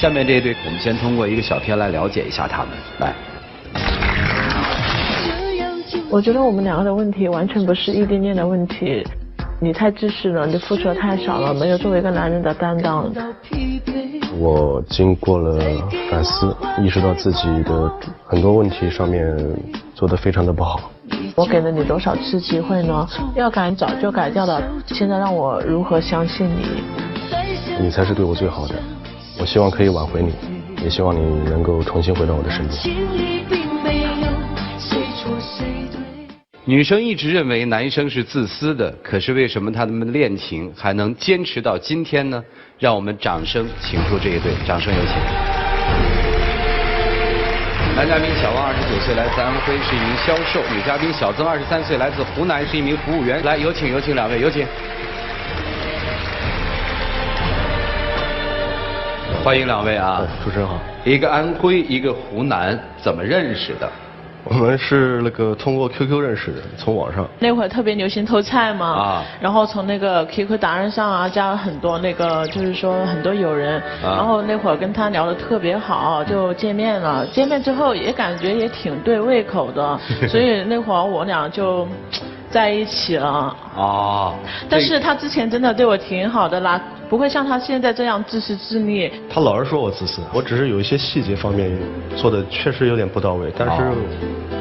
下面这一对，我们先通过一个小片来了解一下他们。来，我觉得我们两个的问题完全不是异地恋的问题，你太自私了，你付出的太少了，没有作为一个男人的担当。我经过了反思，意识到自己的很多问题上面做得非常的不好。我给了你多少次机会呢？要改早就改掉了，现在让我如何相信你？你才是对我最好的，我希望可以挽回你，也希望你能够重新回到我的身边。女生一直认为男生是自私的，可是为什么他们的恋情还能坚持到今天呢？让我们掌声请出这一对，掌声有请。男嘉宾小王29岁，来自安徽，是一名销售；女嘉宾小曾23岁，来自湖南，是一名服务员。来，有请两位，有请。欢迎两位啊！主持人好。一个安徽，一个湖南，怎么认识的？我们是通过 QQ 认识的，从网上。那会儿特别流行偷菜嘛，啊，然后从那个 QQ 达人上啊加了很多就是说很多友人，然后那会儿跟他聊得特别好，就见面了。见面之后也感觉也挺对胃口的，所以那会儿我俩就在一起了。哦。但是他之前真的对我挺好的啦，不会像他现在这样自私自利。他老是说我自私，我只是有一些细节方面做的确实有点不到位，但是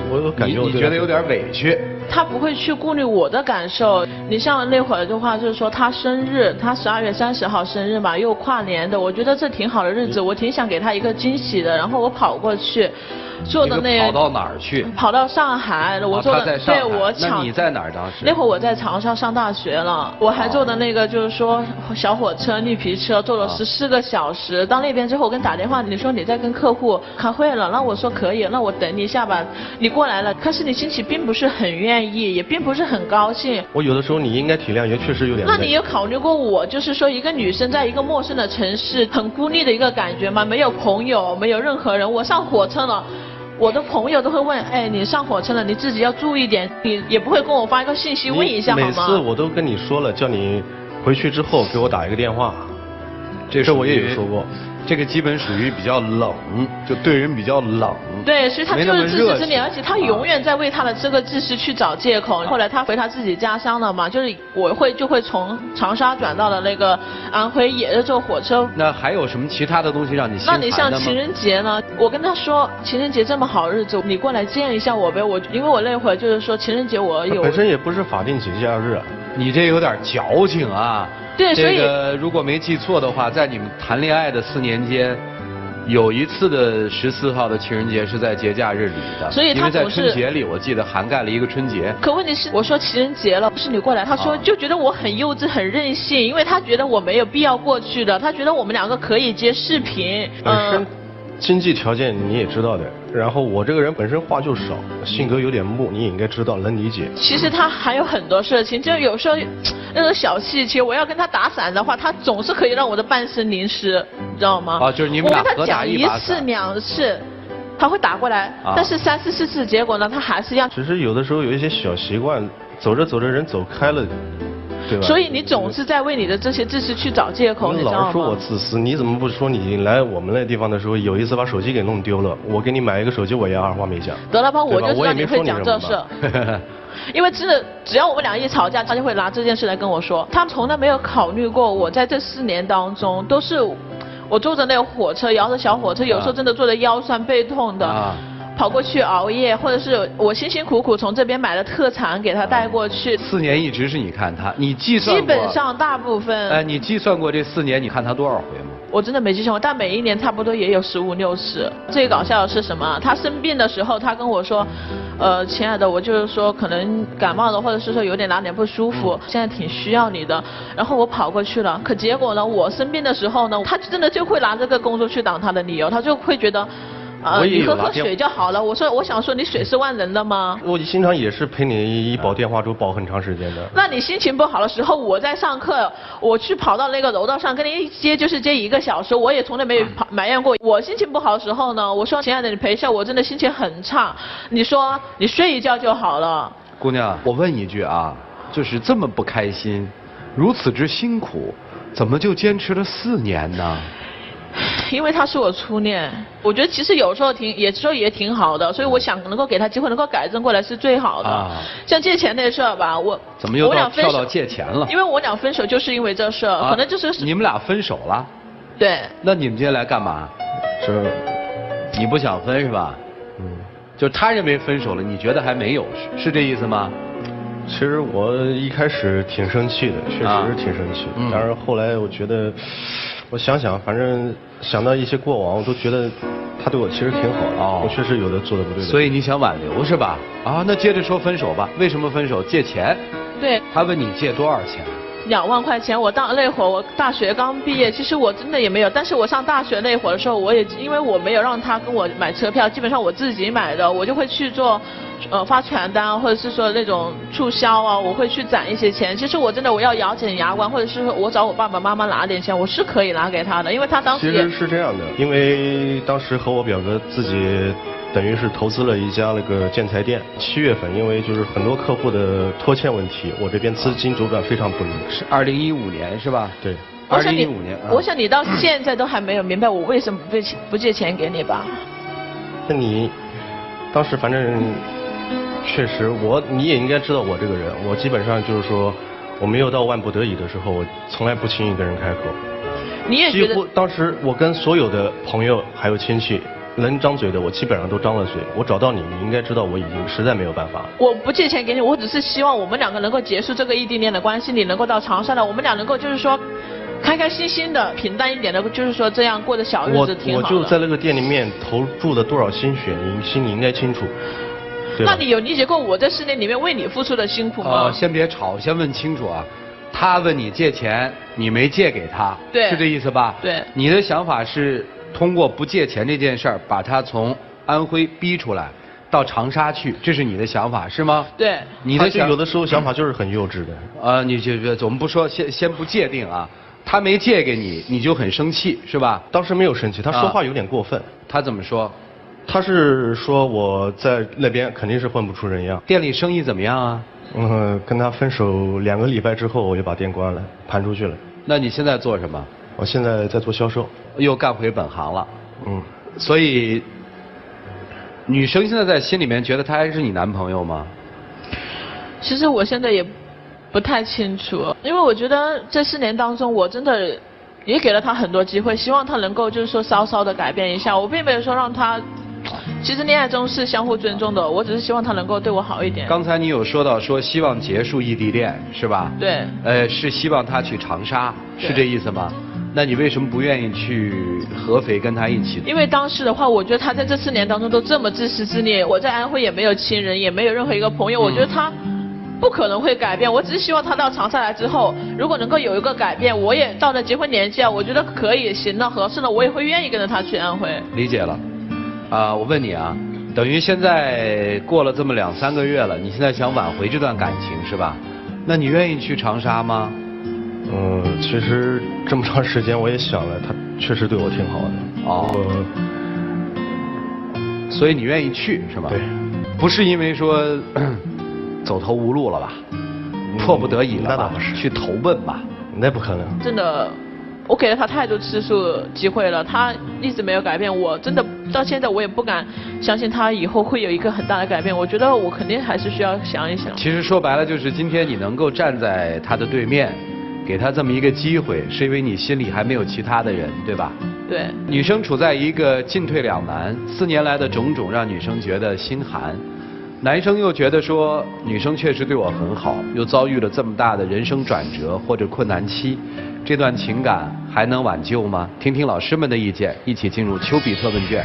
我有感觉你觉得有点委屈。他不会去顾虑我的感受。你像那会儿的话，就是说他生日，他12月30号生日嘛，又跨年的，我觉得这挺好的日子，我挺想给他一个惊喜的。然后我跑过去，做的那跑到哪儿去？跑到上海，我做的。他在上海。对，我那你在哪儿当时？那会儿我在长沙上大学了，我还坐的那个就是说小火车、绿皮车，坐了14个小时。到那边之后，我跟打电话，你说你在跟客户开会了，那我说可以，那我等你一下吧。你过来了，可是你心情并不是很愿意，也并不是很高兴。我有的时候你应该体谅，也确实有点累。那你有考虑过我就是说一个女生在一个陌生的城市很孤立的一个感觉吗？没有朋友，没有任何人。我上火车了，我的朋友都会问，哎，你上火车了，你自己要注意点。你也不会跟我发一个信息问一下好吗？每次我都跟你说了，叫你回去之后给我打一个电话。这我也有说过。这个基本属于比较冷，就对人比较冷。对，所以他就是自私自利，而且他永远在为他的这个自私去找借口。后来他回他自己家乡了嘛，就是就会从长沙转到了那个安徽，也是坐火车。那还有什么其他的东西让你心寒的吗？那你像情人节呢？我跟他说情人节这么好日子，你过来见一下我呗。因为我那会儿就是说情人节我有。本身也不是法定节假日啊。你这有点矫情啊。对，所以这个如果没记错的话，在你们谈恋爱的4年间，有一次的14号的情人节是在节假日里的，所以他因为在春节里，我记得涵盖了一个春节。可问题是，我说情人节了，不是你过来，他说就觉得我很幼稚、很任性，因为他觉得我没有必要过去的，他觉得我们两个可以接视频。经济条件你也知道的，然后我这个人本身话就少，性格有点木，你也应该知道，能理解。其实他还有很多事情，就有时候那种小细节，我要跟他打伞的话，他总是可以让我的半身淋湿，你知道吗？就是你们俩合打一把伞。我跟他讲1次2次，他会打过来，但是3次4次，结果呢，他还是要。只是有的时候有一些小习惯，走着走着人走开了。对吧？所以你总是在为你的这些自私去找借口，你知道吗？老是说我自私，你怎么不说你来我们那地方的时候，有一次把手机给弄丢了，我给你买一个手机，我也二话没讲。得了吧，我就知道你会讲这事。因为真的，只要我们俩一吵架，他就会拿这件事来跟我说。他从来没有考虑过我在这4年当中，都是我坐着那个火车，摇着小火车，有时候真的坐得腰酸背痛的。跑过去熬夜，或者是我辛辛苦苦从这边买了特产给他带过去。4年一直是你看他，你计算过？基本上大部分。你计算过这4年你看他多少回吗？我真的没计算过，但每一年差不多也有15、60。最搞笑的是什么？他生病的时候，他跟我说，亲爱的，我就是说可能感冒了，或者是说有点哪点不舒服，现在挺需要你的。然后我跑过去了，可结果呢，我生病的时候呢，他真的就会拿这个工作去挡他的理由，他就会觉得。你喝水就好了。我想说，你水是万能的吗？我经常也是陪你一保电话粥保很长时间的。那你心情不好的时候，我在上课，我去跑到那个楼道上跟你一接就是接1个小时，我也从来没有埋怨过。我心情不好的时候呢，我说亲爱的，你陪一下，我真的心情很差。你说你睡一觉就好了。姑娘，我问一句啊，就是这么不开心，如此之辛苦，怎么就坚持了4年呢？因为他是我初恋，我觉得其实有时候也挺好的，所以我想能够给他机会，能够改正过来是最好的。啊、像借钱那事儿吧，怎么又跳到借钱了？因为我俩分手就是因为这事儿，可能就是你们俩分手了。对。那你们接下来干嘛？你不想分是吧？就他认为分手了，你觉得还没有，是这意思吗？其实我一开始挺生气的，确实挺生气。但是后来我觉得，我想想，反正想到一些过往，我都觉得他对我其实挺好的。我确实有的做的不对的。所以你想挽留是吧？那接着说分手吧。为什么分手？借钱。对。他问你借多少钱？2万块钱。那会儿我大学刚毕业，其实我真的也没有。但是我上大学那会儿的时候，因为我没有让他跟我买车票，基本上我自己买的，我就会去做。发传单或者是说那种促销啊，我会去攒一些钱。其实我真的我要咬紧牙关，或者是说我找我爸爸妈妈拿点钱，我是可以拿给他的，因为他当时其实是这样的，因为当时和我表哥自己等于是投资了一家那个建材店。7月份，因为就是很多客户的拖欠问题，我这边资金周转非常不灵。是2015年是吧？对。2015年。我想你到现在都还没有明白我为什么不借钱给你吧？那你当时反正。确实，你也应该知道我这个人，我基本上就是说，我没有到万不得已的时候，我从来不轻易跟人开口。你也觉得？几乎当时我跟所有的朋友还有亲戚能张嘴的，我基本上都张了嘴。我找到你，你应该知道我已经实在没有办法。我不借钱给你，我只是希望我们2个能够结束这个异地恋的关系，你能够到长沙来，我们俩能够就是说。开开心心的、平淡一点的，就是说这样过的小日子挺好的。我就在那个店里面投注了多少心血，你心里应该清楚。那你有理解过我在4年里面为你付出的辛苦吗？先别吵，先问清楚啊。他问你借钱，你没借给他，对，是这意思吧？对。你的想法是通过不借钱这件事儿，把他从安徽逼出来，到长沙去，这是你的想法是吗？对。你的有的时候想法就是很幼稚的。你就我们不说，先不界定啊。他没借给你，你就很生气是吧？当时没有生气，他说话有点过分。他怎么说？他是说我在那边肯定是混不出人样。店里生意怎么样啊？跟他分手2个礼拜之后，我就把店关了，盘出去了。那你现在做什么？我现在在做销售。又干回本行了。所以，女生现在在心里面觉得他还是你男朋友吗？其实我现在也不太清楚，因为我觉得这4年当中，我真的也给了他很多机会，希望他能够就是说稍稍的改变一下。我并没有说让他。其实恋爱中是相互尊重的，我只是希望他能够对我好一点。刚才你有说到说希望结束异地恋，是吧？对。是希望他去长沙，是这意思吗？那你为什么不愿意去合肥跟他一起？因为当时的话，我觉得他在这4年当中都这么自私自利，我在安徽也没有亲人，也没有任何一个朋友，我觉得他不可能会改变。我只是希望他到长沙来之后，如果能够有一个改变，我也到了结婚年纪啊，我觉得可以行了，合适了，我也会愿意跟着他去安徽。理解了。我问你啊，等于现在过了这么2、3个月了，你现在想挽回这段感情是吧？那你愿意去长沙吗？其实这么长时间我也想了，他确实对我挺好的。所以你愿意去是吧？对。不是因为说走投无路了吧？迫不得已了吧？去投奔吧？那不可能。真的。我给了他太多次数机会了，他一直没有改变。我真的到现在我也不敢相信他以后会有一个很大的改变。我觉得我肯定还是需要想一想。其实说白了就是今天你能够站在他的对面，给他这么一个机会，是因为你心里还没有其他的人，对吧？对。女生处在一个进退两难，4年来的种种让女生觉得心寒，男生又觉得说女生确实对我很好，又遭遇了这么大的人生转折或者困难期。这段情感还能挽救吗？听听老师们的意见，一起进入丘比特问卷。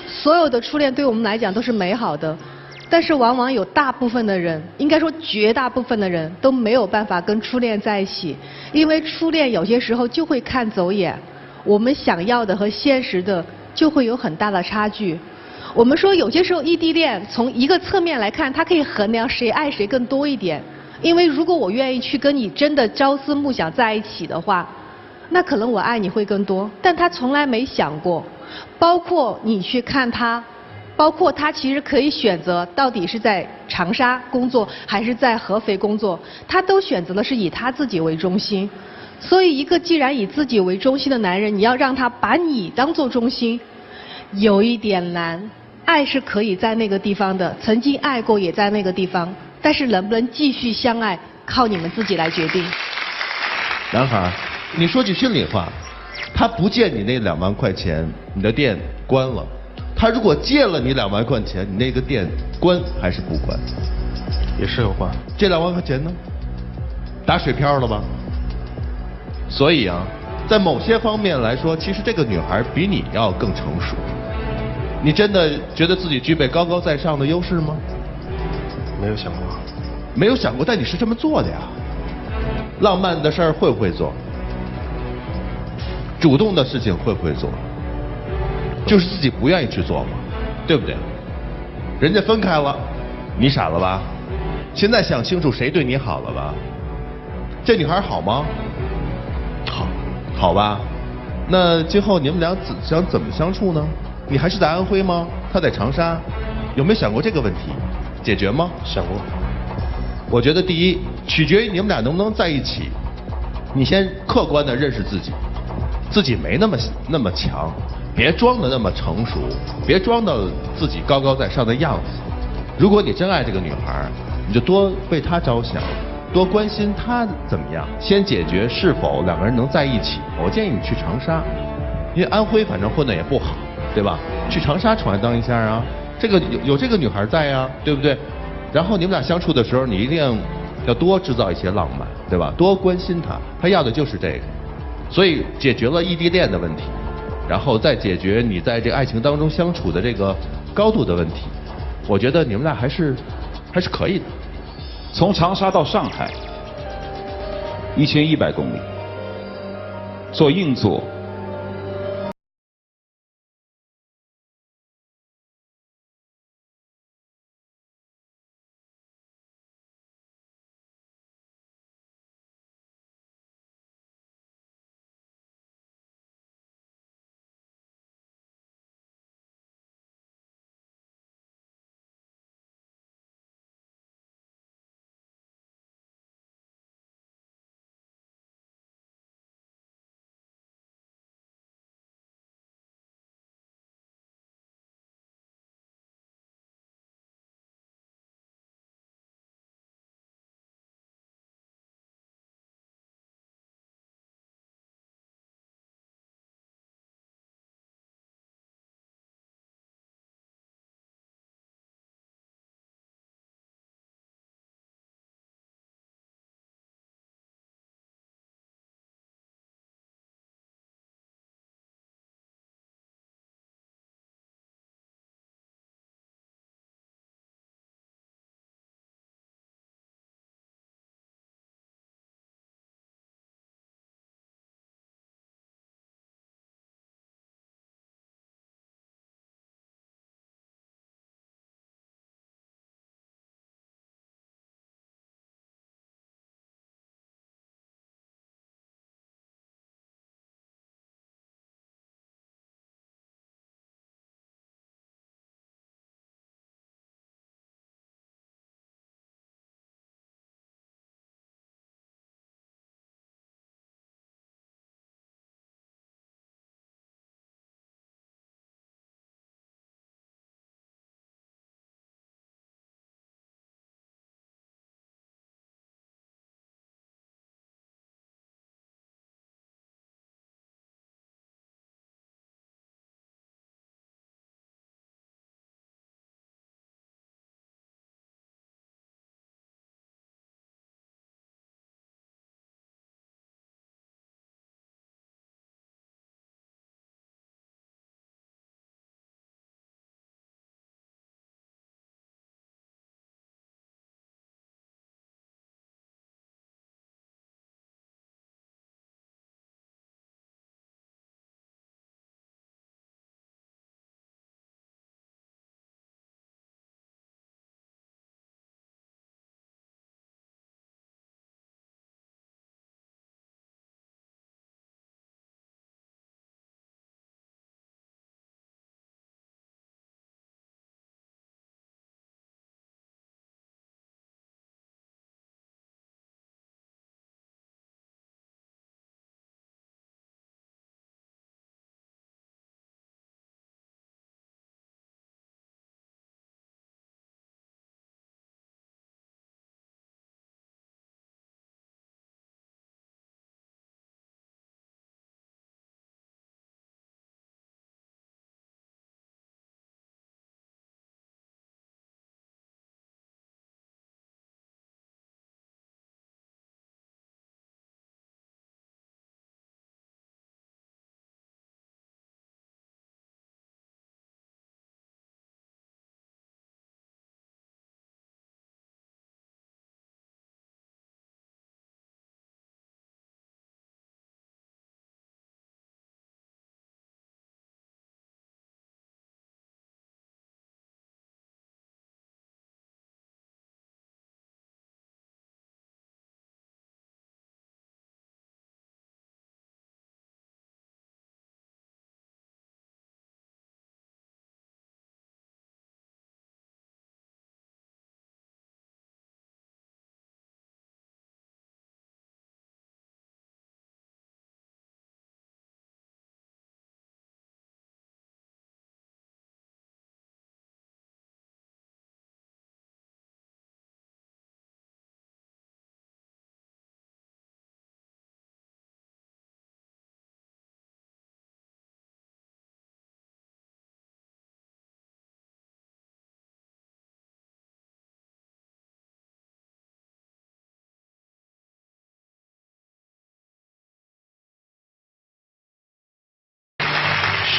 所有的初恋对我们来讲都是美好的，但是往往有大部分的人，应该说绝大部分的人都没有办法跟初恋在一起，因为初恋有些时候就会看走眼，我们想要的和现实的就会有很大的差距。我们说有些时候异地恋从一个侧面来看，它可以衡量谁爱谁更多一点。因为如果我愿意去跟你真的朝思暮想在一起的话，那可能我爱你会更多。但他从来没想过，包括你去看他，包括他其实可以选择到底是在长沙工作还是在合肥工作，他都选择的是以他自己为中心。所以，一个既然以自己为中心的男人，你要让他把你当做中心，有一点难。爱是可以在那个地方的，曾经爱过也在那个地方，但是能不能继续相爱，靠你们自己来决定。男孩，你说句心里话，他不借你那2万块钱，你的店关了；他如果借了你2万块钱，你那个店关还是不关？也是有关。这2万块钱呢？打水漂了吧？所以啊，在某些方面来说，其实这个女孩比你要更成熟。你真的觉得自己具备高高在上的优势吗？没有想过。没有想过，但你是这么做的呀。浪漫的事儿会不会做？主动的事情会不会做？就是自己不愿意去做嘛，对不对？人家分开了，你傻了吧？现在想清楚谁对你好了吧？这女孩好吗？好，好吧。那今后你们俩想怎么相处呢？你还是在安徽吗？他在长沙，有没有想过这个问题？解决吗？想过。我觉得第一，取决于你们俩能不能在一起。你先客观的认识自己，自己没那么强，别装的那么成熟，别装的自己高高在上的样子。如果你真爱这个女孩，你就多为她着想，多关心她怎么样，先解决是否2个人能在一起。我建议你去长沙，因为安徽反正混的也不好，对吧？去长沙闯荡一下啊，这个有这个女孩在呀，对不对？然后你们俩相处的时候，你一定要多制造一些浪漫，对吧？多关心她，她要的就是这个。所以解决了异地恋的问题，然后再解决你在这个爱情当中相处的这个高度的问题，我觉得你们俩还是可以的。从长沙到上海，1100公里，坐硬座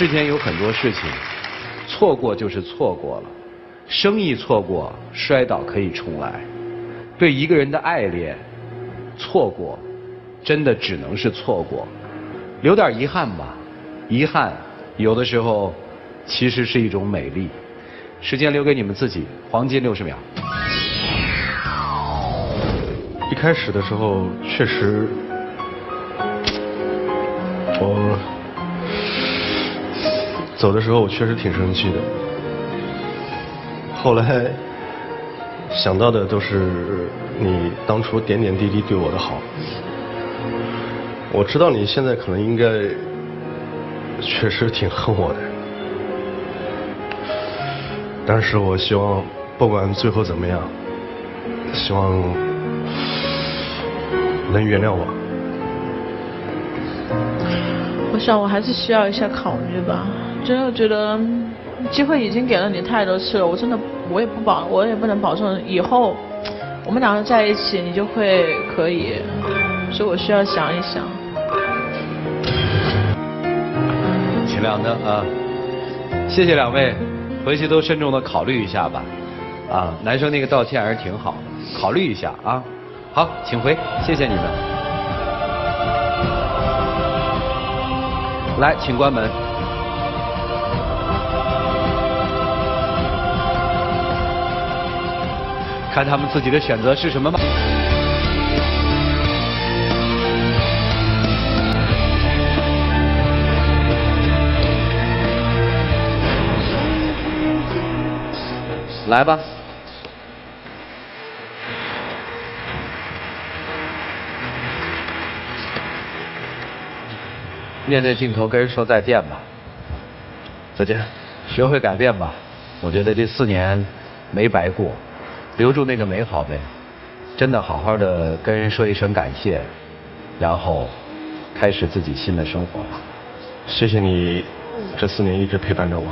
世间有很多事情，错过就是错过了。生意错过，摔倒可以重来。对一个人的爱恋，错过，真的只能是错过。留点遗憾吧，遗憾有的时候其实是一种美丽。时间留给你们自己，黄金60秒。一开始的时候，确实，我走的时候我确实挺生气的。后来想到的都是你当初点点滴滴对我的好。我知道你现在可能应该确实挺恨我的，但是我希望不管最后怎么样，希望能原谅我。我想我还是需要一下考虑吧，真的觉得机会已经给了你太多次了，我也不能保证以后我们两个在一起你就会可以，所以我需要想一想。尽量的啊，谢谢两位，回去都慎重的考虑一下吧。啊，男生那个道歉还是挺好的，考虑一下啊。好，请回，谢谢你们。来，请关门。看他们自己的选择是什么吧。来吧。面对镜头跟人说再见吧。再见。学会改变吧。我觉得这4年没白过，留住那个美好呗。真的好好的跟人说一声感谢，然后开始自己新的生活吧。谢谢你这4年一直陪伴着我。